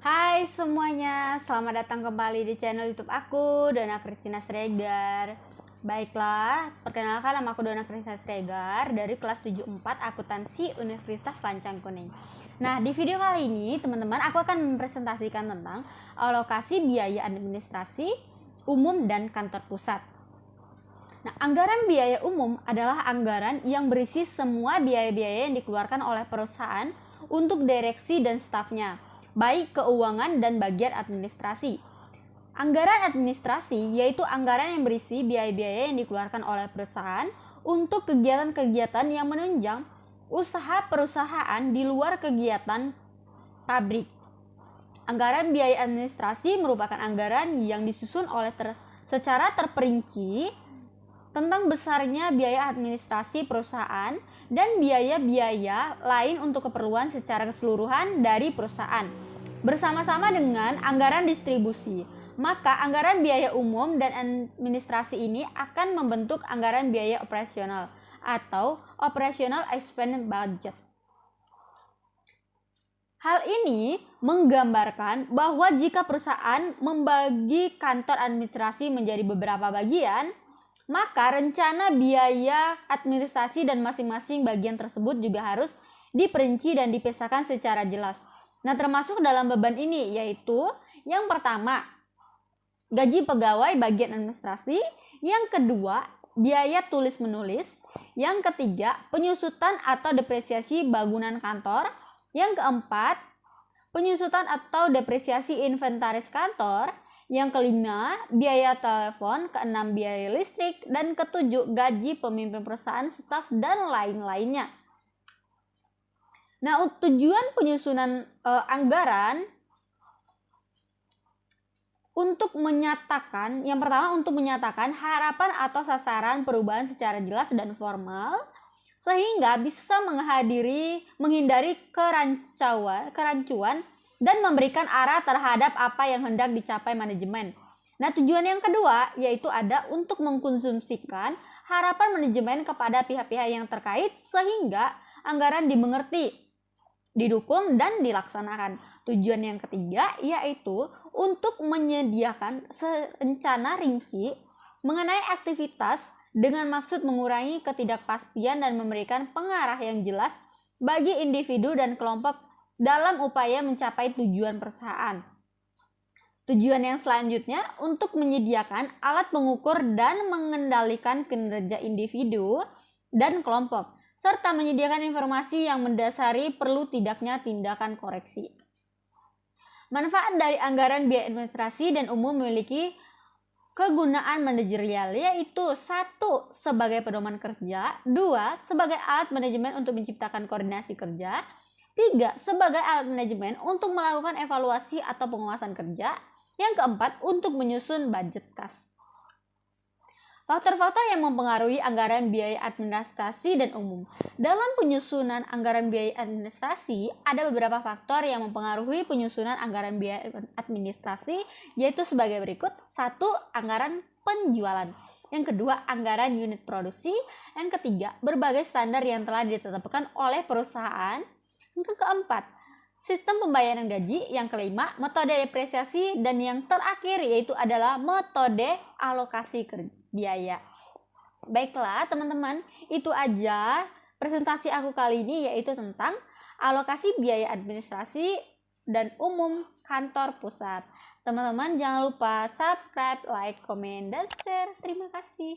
Hai semuanya, selamat datang kembali di channel YouTube aku, Dona Christina Sregar. Baiklah, perkenalkan nama aku Dona Christina Sregar dari kelas 74 Akuntansi Universitas Lancang Kuning. Nah, di video kali ini teman-teman aku akan mempresentasikan tentang alokasi biaya administrasi umum dan kantor pusat. Nah, anggaran biaya umum adalah anggaran yang berisi semua biaya-biaya yang dikeluarkan oleh perusahaan untuk direksi dan stafnya, baik keuangan dan bagian administrasi. Anggaran administrasi yaitu anggaran yang berisi biaya-biaya yang dikeluarkan oleh perusahaan untuk kegiatan-kegiatan yang menunjang usaha perusahaan di luar kegiatan pabrik. Anggaran biaya administrasi merupakan anggaran yang disusun secara terperinci tentang besarnya biaya administrasi perusahaan dan biaya-biaya lain untuk keperluan secara keseluruhan dari perusahaan, bersama-sama dengan anggaran distribusi. Maka anggaran biaya umum dan administrasi ini akan membentuk anggaran biaya operasional atau operational expense budget. Hal ini menggambarkan bahwa jika perusahaan membagi kantor administrasi menjadi beberapa bagian, maka rencana biaya administrasi dan masing-masing bagian tersebut juga harus diperinci dan dipisahkan secara jelas. Nah, termasuk dalam beban ini yaitu yang pertama, gaji pegawai bagian administrasi, yang kedua, biaya tulis-menulis, yang ketiga, penyusutan atau depresiasi bangunan kantor, yang keempat, penyusutan atau depresiasi inventaris kantor, yang kelima, biaya telepon, keenam, biaya listrik, dan ketujuh, gaji pemimpin perusahaan, staf, dan lain-lainnya. Nah, tujuan penyusunan anggaran untuk menyatakan, yang pertama untuk menyatakan harapan atau sasaran perubahan secara jelas dan formal, sehingga bisa menghindari kerancuan dan memberikan arah terhadap apa yang hendak dicapai manajemen. Nah, tujuan yang kedua yaitu ada untuk mengkonsumsikan harapan manajemen kepada pihak-pihak yang terkait sehingga anggaran dimengerti, didukung, dan dilaksanakan. Tujuan yang ketiga yaitu untuk menyediakan rencana rinci mengenai aktivitas dengan maksud mengurangi ketidakpastian dan memberikan pengarah yang jelas bagi individu dan kelompok dalam upaya mencapai tujuan perusahaan. Tujuan yang selanjutnya untuk menyediakan alat pengukur dan mengendalikan kinerja individu dan kelompok, serta menyediakan informasi yang mendasari perlu tidaknya tindakan koreksi. Manfaat dari anggaran biaya administrasi dan umum memiliki kegunaan manajerial, yaitu 1. Sebagai pedoman kerja, 2. Sebagai alat manajemen untuk menciptakan koordinasi kerja, 3. Sebagai alat manajemen untuk melakukan evaluasi atau pengawasan kerja, yang keempat untuk menyusun budget kas. Faktor-faktor yang mempengaruhi anggaran biaya administrasi dan umum. Dalam penyusunan anggaran biaya administrasi, ada beberapa faktor yang mempengaruhi penyusunan anggaran biaya administrasi, yaitu sebagai berikut. 1. Anggaran penjualan. Yang kedua, anggaran unit produksi. Yang ketiga, berbagai standar yang telah ditetapkan oleh perusahaan. Yang keempat, sistem pembayaran gaji. Yang kelima, metode depresiasi. Dan yang terakhir yaitu adalah metode alokasi biaya. Baiklah teman-teman, itu aja presentasi aku kali ini, yaitu tentang alokasi biaya administrasi dan umum kantor pusat. Teman-teman jangan lupa subscribe, like, komen, dan share. Terima kasih.